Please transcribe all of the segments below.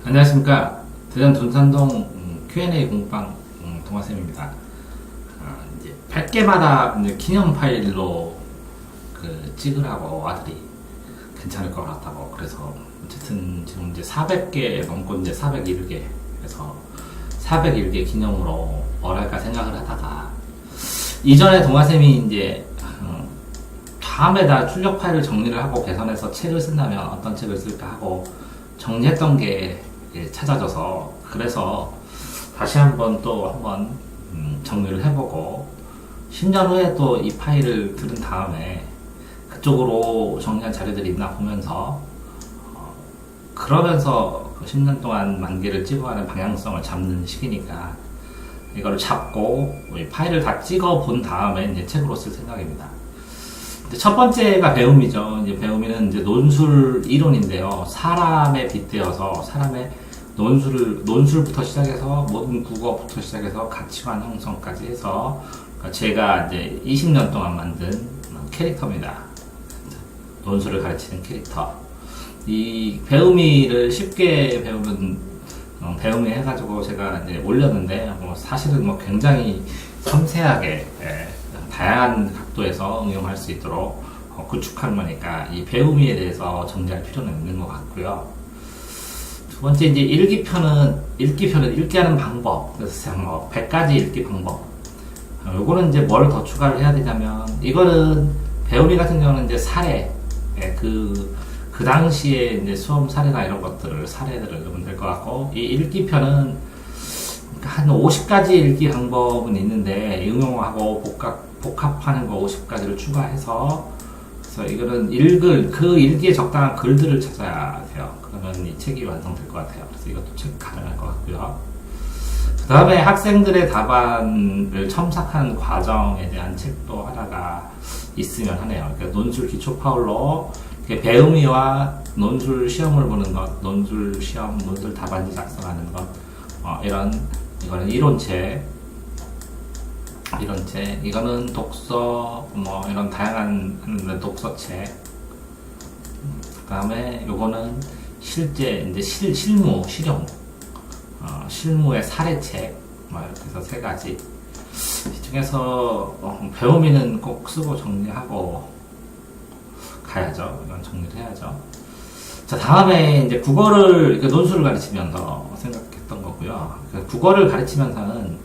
안녕하십니까. 대전 둔산동 Q&A 공방 동화쌤입니다. 이제 100개마다 이제 기념 파일로 찍으라고 아들이 괜찮을 것 같다고. 그래서 어쨌든 지금 이제 400개 넘고 이제 401개. 그래서 401개 기념으로 뭐랄까 생각을 하다가 이전에 동화쌤이 이제 다음에다 출력 파일을 정리를 하고 개선해서 책을 쓴다면 어떤 책을 쓸까 하고 정리했던 게 찾아져서, 그래서 다시 한번 정리를 해보고 10년 후에 또 이 파일을 들은 다음에 그쪽으로 정리한 자료들이 있나 보면서 그러면서 10년 동안 만개를 찍어가는 방향성을 잡는 시기니까 이걸 잡고 이 파일을 다 찍어 본 다음에 이제 책으로 쓸 생각입니다. 첫 번째가 배움이죠. 이제 배움이는 이제 논술 이론인데요. 사람에 빗대어서 사람의 논술부터 시작해서 모든 국어부터 시작해서 가치관 형성까지 해서 제가 이제 20년 동안 만든 캐릭터입니다. 논술을 가르치는 캐릭터. 이 배움이를 쉽게 배우는 배움이 해가지고 제가 이제 올렸는데 사실은 굉장히 섬세하게 다양한 각도에서 응용할 수 있도록 구축한 거니까 이 배움이에 대해서 정리할 필요는 있는 것 같고요. 두 번째, 이제 읽기편은 읽기 하는 방법. 그래서 100가지 읽기 방법. 요거는 이제 뭘 더 추가를 해야 되냐면, 이거는 배움이 같은 경우는 이제 사례, 그 당시에 이제 수험 사례나 이런 사례들을 넣으면 될 것 같고, 이 읽기편은 한 50가지 읽기 방법은 있는데, 응용하고 복합하는 거 50가지를 추가해서, 그래서 이거는 그 읽기에 적당한 글들을 찾아야 돼요. 그러면 이 책이 완성될 것 같아요. 그래서 이것도 책 가능할 것 같고요. 그 다음에 학생들의 답안을 첨삭한 과정에 대한 책도 하나가 있으면 하네요. 그러니까 논술 기초 파울로 배움이와 논술 시험을 보는 것, 논술 시험, 논술 답안지 작성하는 것, 이거는 이론책, 이거는 독서, 이런 다양한 독서책. 그 다음에 요거는 실제, 이제 실무, 실용, 실무의 사례책. 이렇게 해서 3가지. 이 중에서, 배움이는 꼭 쓰고 정리하고 가야죠. 이건 정리를 해야죠. 자, 다음에 이제 국어를, 논술을 가르치면서 생각했던 거고요. 국어를 가르치면서는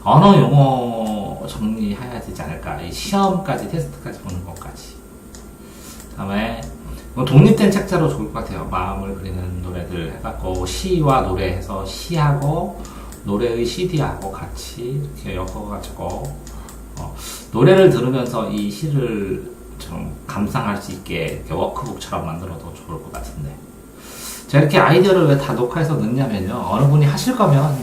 언어 용어 정리해야 되지 않을까. 이 시험까지, 테스트까지 보는 것까지. 그 다음에 독립된 책자로 좋을 것 같아요. 마음을 그리는 노래들 해갖고 시와 노래 해서 시하고 노래의 CD하고 같이 이렇게 엮어가지고 노래를 들으면서 이 시를 좀 감상할 수 있게 이렇게 워크북처럼 만들어도 좋을 것 같은데, 제가 이렇게 아이디어를 왜 다 녹화해서 넣냐면요, 어느 분이 하실 거면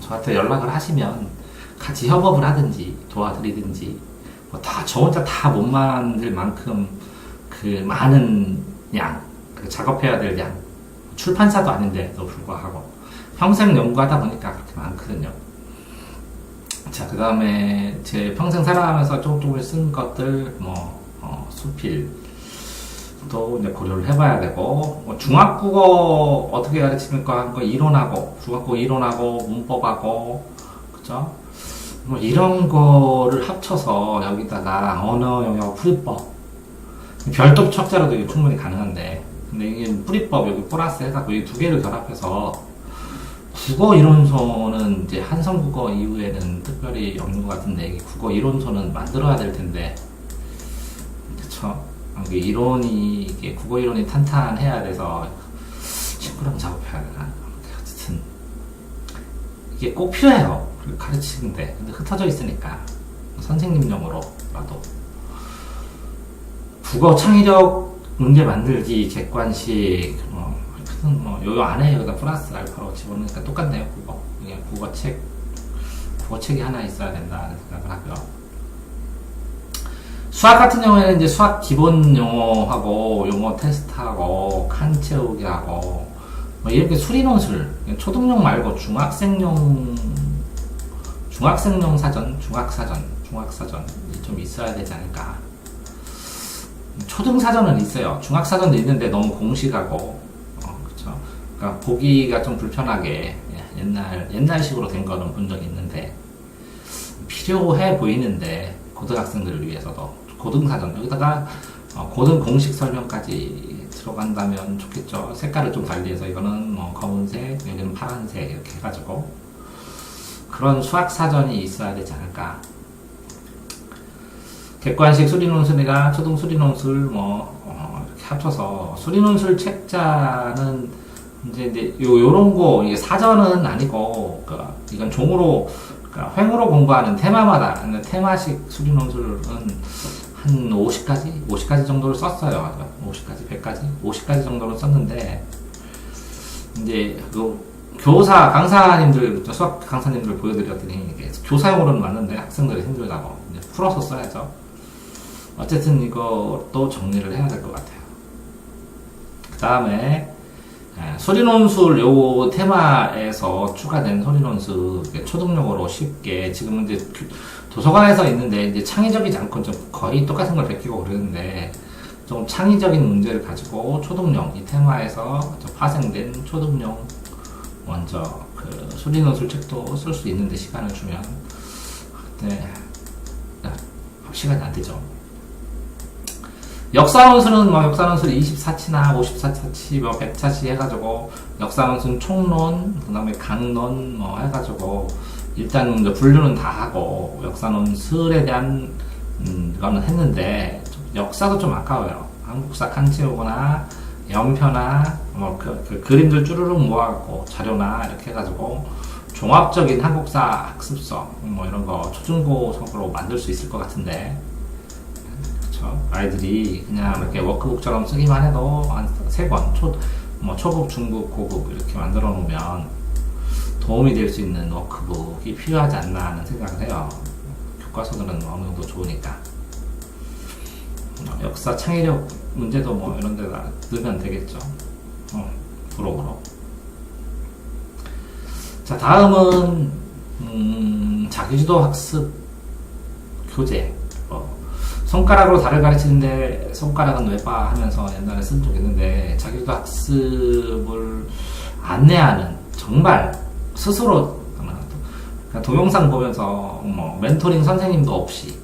저한테 연락을 하시면 같이 협업을 하든지 도와드리든지, 저 혼자 다 못 만들 만큼 많은 양, 작업해야 될 양, 출판사도 아닌데도 불구하고 평생 연구하다 보니까 그렇게 많거든요. 자, 그 다음에 제 평생 살아가면서 조금씩 쓴 것들, 수필, 또 이제 고려를 해봐야 되고, 중학국어 어떻게 가르치는가 하는 거 이론하고, 중학국어 이론하고, 문법하고, 그죠? 이런 거를 합쳐서 여기다가 언어 영역 풀이법, 별도 척자로도 이게 충분히 가능한데, 근데 이게 풀이법 여기 플러스 해갖고 이 2개를 결합해서 국어 이론서는 이제 한성국어 이후에는 특별히 없는 것 같은데, 이 국어 이론서는 만들어야 될 텐데, 그쵸? 이게 국어 이론이 탄탄해야 돼서 친구랑 작업해야 되나? 어쨌든 이게 꼭 필요해요. 가르치는데. 근데 흩어져 있으니까 선생님용으로라도 국어 창의력 문제 만들기 객관식 요 안에 여기다 플러스 알파로 집어넣으니까 똑같네요. 국어책이 하나 있어야 된다는 생각을 하고요. 수학 같은 경우에는 이제 수학 기본 용어하고 용어 테스트하고 칸 채우기 하고 이렇게 수리논술, 초등용 말고 중학생용 사전, 중학사전이 좀 있어야 되지 않을까. 초등사전은 있어요. 중학사전도 있는데 너무 공식하고, 그쵸. 그러니까 보기가 좀 불편하게 옛날식으로 된 거는 본 적이 있는데 필요해 보이는데 고등학생들을 위해서도 고등사전 여기다가 고등 공식 설명까지 들어간다면 좋겠죠. 색깔을 좀 달리해서 이거는 뭐 검은색, 여기는 파란색 이렇게 해가지고 그런 수학 사전이 있어야 되지 않을까. 객관식 수리논술이랑 초등 수리논술 이렇게 합쳐서 수리논술 책자는 이제 요런 거 이게 사전은 아니고 이건 종으로 횡으로 공부하는 테마마다 테마식 수리논술은 한 50가지 정도를 썼어요. 50가지, 100가지, 50가지 정도를 썼는데 이제 강사님들 수학 강사님들 보여드렸더니 이게 교사용으로는 맞는데 학생들이 힘들다고 이제 풀어서 써야죠. 어쨌든 이것도 정리를 해야 될 것 같아요. 그 다음에 소리논술 요 테마에서 추가된 소리논술 초등용어로 쉽게 지금 이제 도서관에서 있는데 이제 창의적이지 않고 좀 거의 똑같은 걸 베끼고 그러는데 좀 창의적인 문제를 가지고 초등용 이 테마에서 좀 파생된 초등용 먼저 그 소리논술 책도 쓸 수 있는데 시간을 주면 그때 시간이 안 되죠. 역사논술은 역사논술 24치나 54차치 100차치 해가지고 역사논술 총론 그다음에 강론 해가지고 일단 이제 분류는 다 하고 역사논술에 대한 거는 했는데 역사도 좀 아까워요. 한국사 칸 채우거나 연표나 그 그림들 쭈루룩 모아갖고 자료나 이렇게 해가지고 종합적인 한국사 학습서 이런 거 초중고속으로 만들 수 있을 것 같은데 아이들이 그냥 이렇게 워크북처럼 쓰기만 해도 한 3권 초급, 중급, 고급 이렇게 만들어 놓으면 도움이 될 수 있는 워크북이 필요하지 않나 하는 생각을 해요. 교과서들은 어느 정도 좋으니까. 역사 창의력 문제도 이런 데다 넣으면 되겠죠. 부록으로. 자, 다음은 자기주도 학습 교재. 손가락으로 달을 가르치는데 손가락은 왜 봐 하면서 옛날에 쓴 적 있는데 자기주도 학습을 안내하는 정말 스스로 그러니까 동영상 보면서 멘토링 선생님도 없이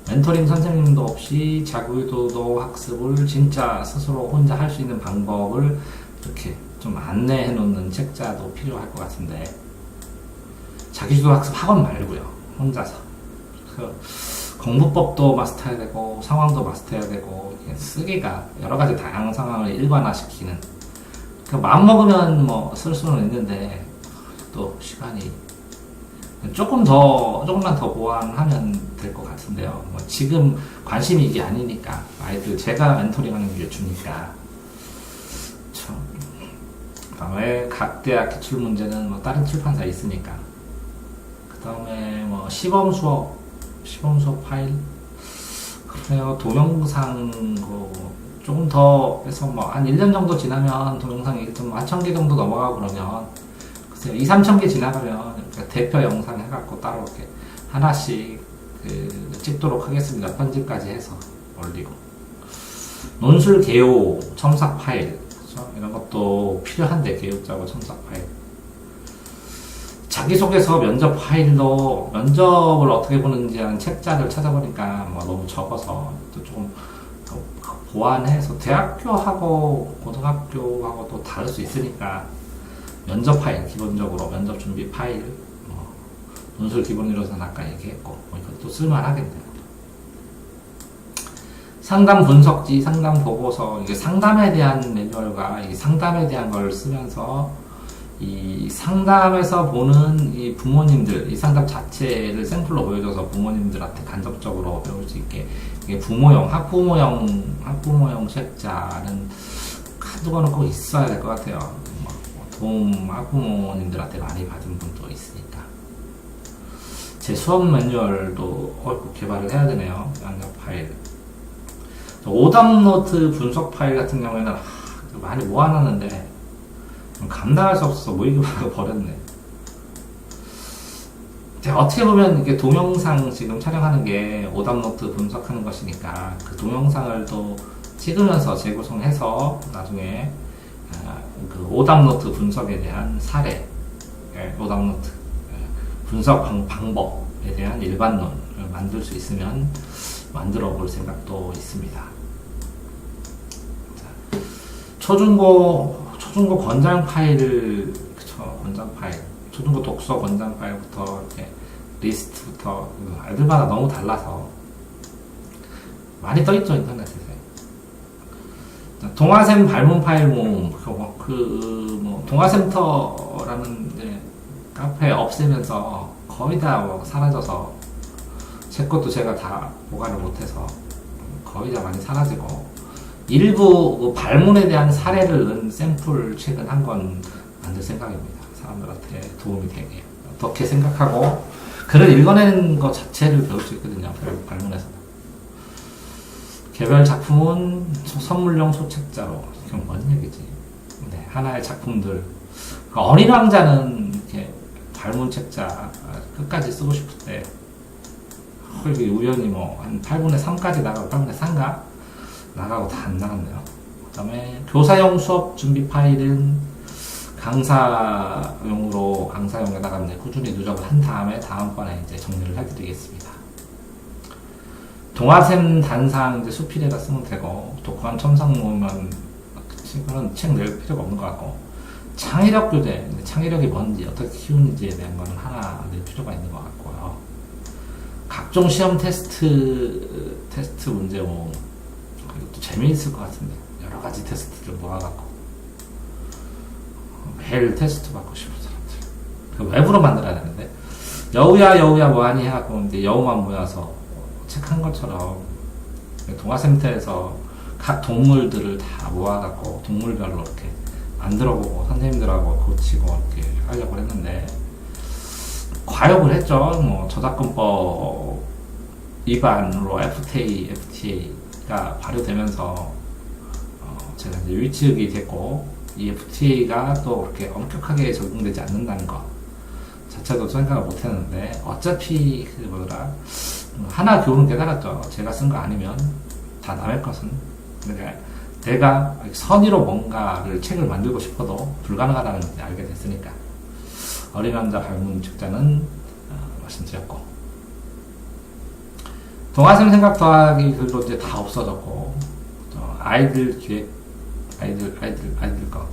멘토링 선생님도 없이 자기주도 학습을 진짜 스스로 혼자 할 수 있는 방법을 이렇게 좀 안내해 놓는 책자도 필요할 것 같은데 자기주도 학습 학원 말고요. 혼자서 공부법도 마스터해야 되고 상황도 마스터해야 되고 쓰기가 여러 가지 다양한 상황을 일관화시키는 마음 먹으면 쓸 수는 있는데 또 시간이 조금만 더 보완하면 될 것 같은데요. 지금 관심이 이게 아니니까 아이들 제가 멘토링하는 게 주니까. 그 다음에 각 대학 기출 문제는 다른 출판사에 있으니까. 그 다음에 시범 수업 파일 그래요. 동영상 조금 더 해서 한 1년 정도 지나면 동영상이 좀 1000개 정도 넘어가고 그러면 글쎄요 2-3천 개 지나가면 대표 영상 해갖고 따로 이렇게 하나씩 찍도록 하겠습니다. 편집까지 해서 올리고 논술 개요 첨삭 파일 그렇죠? 이런 것도 필요한데 개요자고 첨삭 파일 자기소개서 면접 파일도 면접을 어떻게 보는지 하는 책자를 찾아보니까 너무 적어서 또 조금 보완해서 대학교하고 고등학교하고 또 다를 수 있으니까 면접 파일 기본적으로 면접 준비 파일 논술 기본 이론은 아까 얘기했고 이것도 쓸만하겠네요. 상담 분석지, 상담 보고서 이게 상담에 대한 매뉴얼과 이 상담에 대한 걸 쓰면서 이 상담에서 보는 이 부모님들, 이 상담 자체를 샘플로 보여줘서 부모님들한테 간접적으로 배울 수 있게 이게 학부모용 책자는 한두 권은 꼭 있어야 될 것 같아요. 도움 학부모님들한테 많이 받은 분도 있으니까. 제 수업 매뉴얼도 개발을 해야 되네요. 양력 파일. 오답노트 분석 파일 같은 경우에는 많이 모아놨는데 감당할 수 없어서 모의고사로 버렸네. 어떻게 보면 이게 동영상 지금 촬영하는 게 오답노트 분석하는 것이니까 그 동영상을 또 찍으면서 재구성해서 나중에 그 오답노트 분석에 대한 사례, 오답노트 분석 방법에 대한 일반론을 만들 수 있으면 만들어 볼 생각도 있습니다. 자, 초중고 권장 파일을, 권장 파일, 초중고 독서 권장 파일부터 이렇게 리스트부터 애들마다 너무 달라서 많이 떠있죠, 인터넷에. 동아샘 발문 파일 모음, 동아센터라는 카페 없애면서 거의 다 사라져서, 제 것도 제가 다 보관을 못해서 거의 다 많이 사라지고, 일부 발문에 대한 사례를 넣은 샘플 책은 한 권 만들 생각입니다. 사람들한테 도움이 되게. 어떻게 생각하고, 글을 읽어내는 것 자체를 배울 수 있거든요, 발문에서. 개별 작품은 선물용 소책자로. 이건 뭔 얘기지? 네, 하나의 작품들. 어린 왕자는 이렇게 발문 책자 끝까지 쓰고 싶을 때, 우연히 한 8분의 3까지 나가고, 8분의 3가? 나가고 다 안 나갔네요. 그 다음에 교사용 수업 준비 파일은 강사용에다가 이제 꾸준히 누적을 한 다음에 다음번에 이제 정리를 해드리겠습니다. 동아샘 단상 이제 수필에다 쓰면 되고, 독후감 첨삭 모으면 그건 책 낼 필요가 없는 것 같고, 창의력 교재, 창의력이 뭔지 어떻게 키우는지에 대한 거는 하나 낼 필요가 있는 것 같고요. 각종 시험 테스트 문제 모음, 이것도 재미있을 것 같은데, 여러 가지 테스트를 모아갖고 매일 테스트 받고 싶은 사람들, 그 웹으로 만들어야 되는데, 여우야 뭐하니 해갖고 이제 여우만 모여서 책 한 것처럼 동아센터에서 각 동물들을 다 모아갖고 동물별로 이렇게 만들어보고 선생님들하고 고치고 이렇게 하려고 했는데, 과욕을 했죠. 저작권법 위반으로 FTA가 발효되면서 제가 이제 위치흑이 됐고, 이 FTA가 또 그렇게 엄격하게 적용되지 않는다는 것 자체도 생각을 못했는데, 어차피 하나 교훈은 깨달았죠. 제가 쓴 거 아니면 다 남의 것은. 내가 선의로 뭔가를 책을 만들고 싶어도 불가능하다는 걸 알게 됐으니까. 어린 남자 발문 책자는 말씀드렸고, 동아샘 생각 더하기 글도 이제 다 없어졌고, 아이들 기획, 아이들 거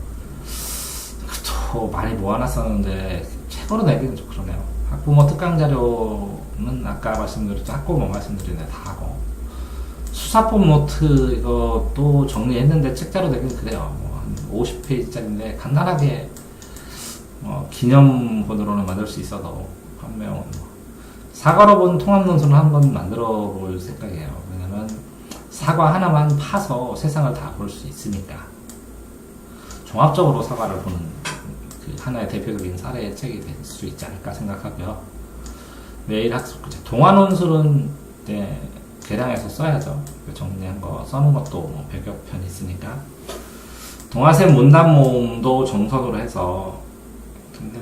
또 많이 모아놨었는데 책으로 내기는 좀 그러네요. 학부모 특강 자료는 아까 말씀드렸죠. 학부모 말씀드리네 다 하고, 수사법 노트 이것도 정리했는데 책자로 내기는 그래요. 한 50페이지짜리인데 간단하게 기념본으로는 만들 수 있어도 판매용 사과로 본 통합논술을 한번 만들어 볼 생각이에요. 왜냐면 사과 하나만 파서 세상을 다 볼 수 있으니까. 종합적으로 사과를 보는 그 하나의 대표적인 사례의 책이 될 수 있지 않을까 생각하고요. 매일 학습 동아논술은 개량해서 써야죠. 정리한 거 써놓은 것도 100여 편 있으니까. 동아샘 문답 모음도 정석으로 해서, 근데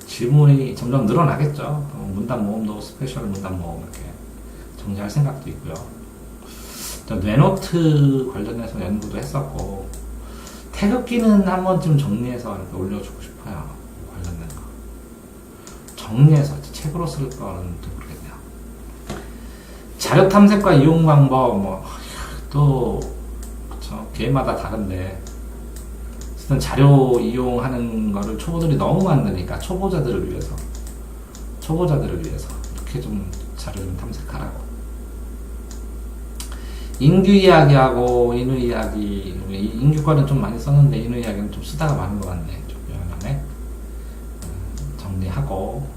질문이 점점 늘어나겠죠. 문답 모음도 스페셜 문답 모음 이렇게 정리할 생각도 있고요. 뇌노트 관련해서 연구도 했었고, 태극기는 한 번쯤 정리해서 이렇게 올려주고 싶어요. 관련된 거. 정리해서 책으로 쓸 거는 또 모르겠네요. 자료 탐색과 이용 방법, 개인마다 다른데, 어쨌든 자료 이용하는 거를 초보들이 너무 만드니까 초보자들을 위해서 이렇게 좀 자료 좀 탐색하라고. 인규 이야기하고 인후 이야기, 인규과는 좀 많이 썼는데 인후 이야기는 좀 쓰다가 많은 것 같네. 좀 미안하네. 정리하고,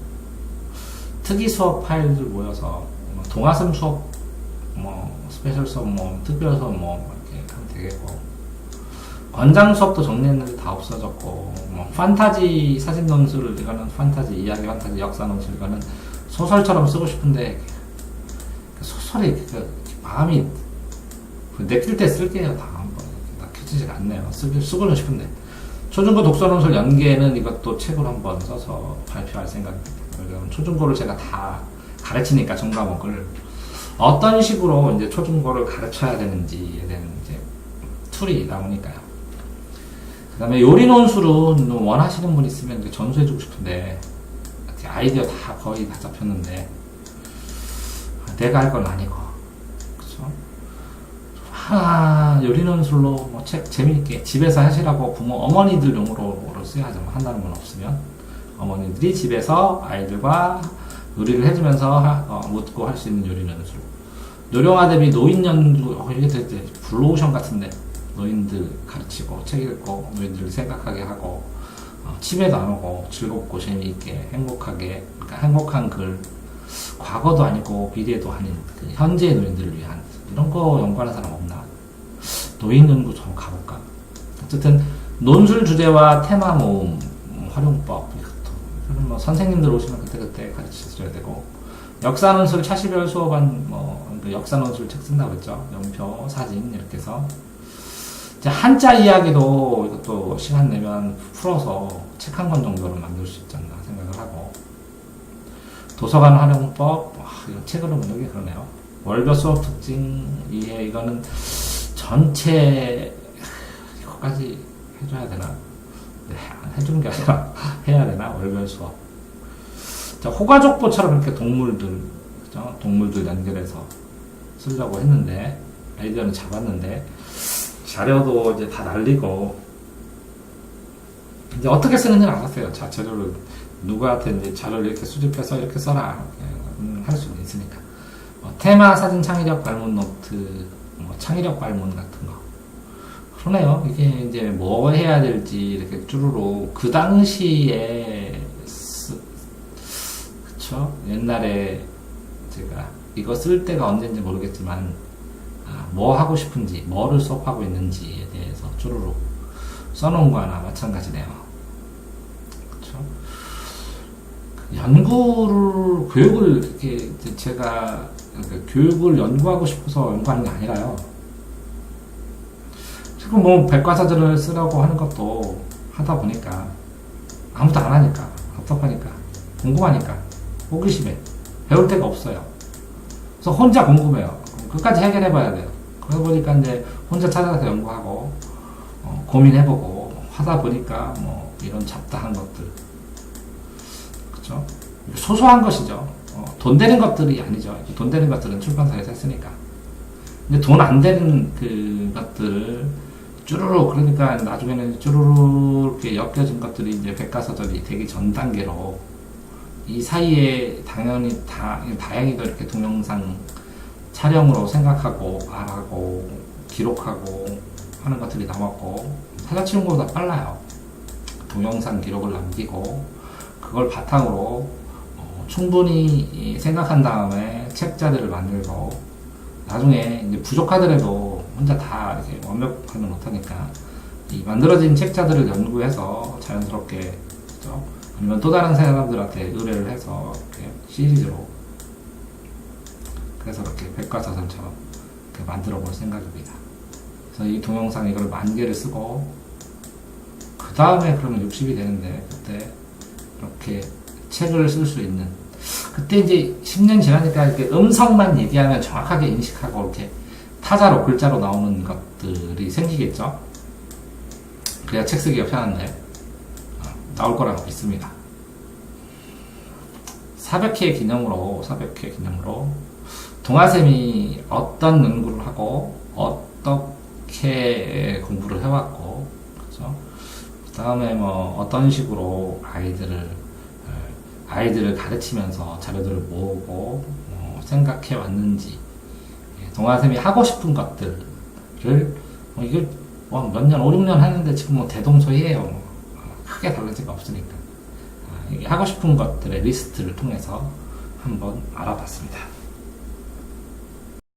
특이 수업 파일들 모여서 동아샘 수업, 스페셜 수업, 특별 수업 이렇게 하면 되겠고, 권장 수업도 정리했는데 다 없어졌고, 판타지 사진 논술 이거는 판타지 이야기, 판타지 역사 논술 이거는 소설처럼 쓰고 싶은데 소설이 마음이 내킬 때 쓸게요. 다음번에 켜지지가 않네요. 쓰고는 싶은데. 초중고 독서 논술 연계는 이것도 책으로 한번 써서 발표할 생각입니다. 왜냐면 초중고를 제가 다 가르치니까 전과목을 어떤 식으로 이제 초중고를 가르쳐야 되는지에 대한 이제 툴이 나오니까요. 그 다음에 요리 논술은 원하시는 분 있으면 이제 전수해주고 싶은데, 아이디어 다 거의 다 잡혔는데, 내가 할 건 아니고, 그쵸? 요리 논술로 뭐 책 재미있게 집에서 하시라고 부모, 어머니들용으로 써야죠. 한다는 건 없으면. 어머니들이 집에서 아이들과 요리를 해주면서 묻고 할 수 있는 요리 논술. 노령화 대비 노인 연구, 이게 되게 블루오션 같은데, 노인들 가르치고 책 읽고 노인들을 생각하게 하고 치매도 안 오고 즐겁고 재미있게 행복하게, 그러니까 행복한 글, 과거도 아니고 미래도 아닌 그 현재의 노인들을 위한 이런 거 연구하는 사람 없나? 노인 연구 좀 가볼까? 어쨌든 논술 주제와 테마 모음, 활용법, 이것도 뭐 선생님들 오시면 그때그때 가르쳐줘야 되고, 역사 논술 차시별 수업은 그 역사 논술 책 쓴다고 했죠. 연표, 사진 이렇게 해서 이제 한자 이야기도 이것도 시간 내면 풀어서 책 한 권 정도는 만들 수 있지 않나 생각을 하고, 도서관 활용법, 이거 책으로 만들기 그러네요. 월별 수업 특징 이해, 이거는 전체 이거까지 해줘야 되나? 네, 해주는 게 아니라 해야 되나? 월별 수업. 자, 호가족보처럼 이렇게 동물들, 그죠? 동물들 연결해서 쓰려고 했는데, 아이디어는 잡았는데, 자료도 이제 다 날리고, 이제 어떻게 쓰는지는 알았어요. 자, 자료를, 누구한테 이제 자료를 이렇게 수집해서 이렇게 써라. 할 수는 있으니까. 테마, 사진, 창의력, 발문 노트, 창의력 발문 같은 거. 그러네요. 이게 이제 뭐 해야 될지 이렇게 쭈루루, 그 당시에, 그쵸? 옛날에 제가 이거 쓸 때가 언제인지 모르겠지만, 뭐 하고 싶은지, 뭐를 수업하고 있는지에 대해서 쭈루루 써놓은 거나 마찬가지네요. 그쵸? 연구를, 교육을, 이렇게, 제가, 교육을 연구하고 싶어서 연구하는 게 아니라요. 지금 뭐, 백과사전을 쓰라고 하는 것도 하다 보니까, 아무도 안 하니까, 답답하니까, 궁금하니까, 호기심에, 배울 데가 없어요. 그래서 혼자 궁금해요. 끝까지 해결해봐야 돼요. 그러다 보니까 이제 혼자 찾아서 연구하고, 고민해보고, 하다 보니까 뭐, 이런 잡다한 것들. 그쵸? 소소한 것이죠. 돈 되는 것들이 아니죠. 돈 되는 것들은 출판사에서 했으니까. 근데 돈 안 되는 그 것들을 쭈루루, 그러니까 나중에는 쭈루루 이렇게 엮여진 것들이 이제 백과사전이 되기 전 단계로, 이 사이에 당연히 다행히도 이렇게 동영상 촬영으로 생각하고, 말하고, 기록하고 하는 것들이 남았고, 사자치는 것보다 빨라요. 동영상 기록을 남기고, 그걸 바탕으로 충분히 생각한 다음에 책자들을 만들고, 나중에 이제 부족하더라도 혼자 다 이렇게 완벽하면 못하니까, 이 만들어진 책자들을 연구해서 자연스럽게, 그죠? 아니면 또 다른 사람들한테 의뢰를 해서 이렇게 시리즈로, 그래서 이렇게 백과사전처럼 이렇게 만들어 볼 생각입니다. 그래서 이 동영상 이걸 10,000개를 쓰고, 그 다음에 그러면 60이 되는데, 그때 이렇게 책을 쓸 수 있는, 그때 이제 10년 지나니까 이렇게 음성만 얘기하면 정확하게 인식하고 이렇게 타자로, 글자로 나오는 것들이 생기겠죠? 그래야 책 쓰기가 편한데, 나올 거라고 믿습니다. 400회 기념으로, 동아쌤이 어떤 연구를 하고, 어떻게 공부를 해왔고, 그죠? 그 다음에 뭐, 어떤 식으로 아이들을 가르치면서 자료들을 모으고, 생각해 왔는지, 동아쌤이 하고 싶은 것들을, 이걸 몇 년, 5, 6년 하는데 지금 뭐 대동소이해요. 크게 달라진 거 없으니까. 하고 싶은 것들의 리스트를 통해서 한번 알아봤습니다.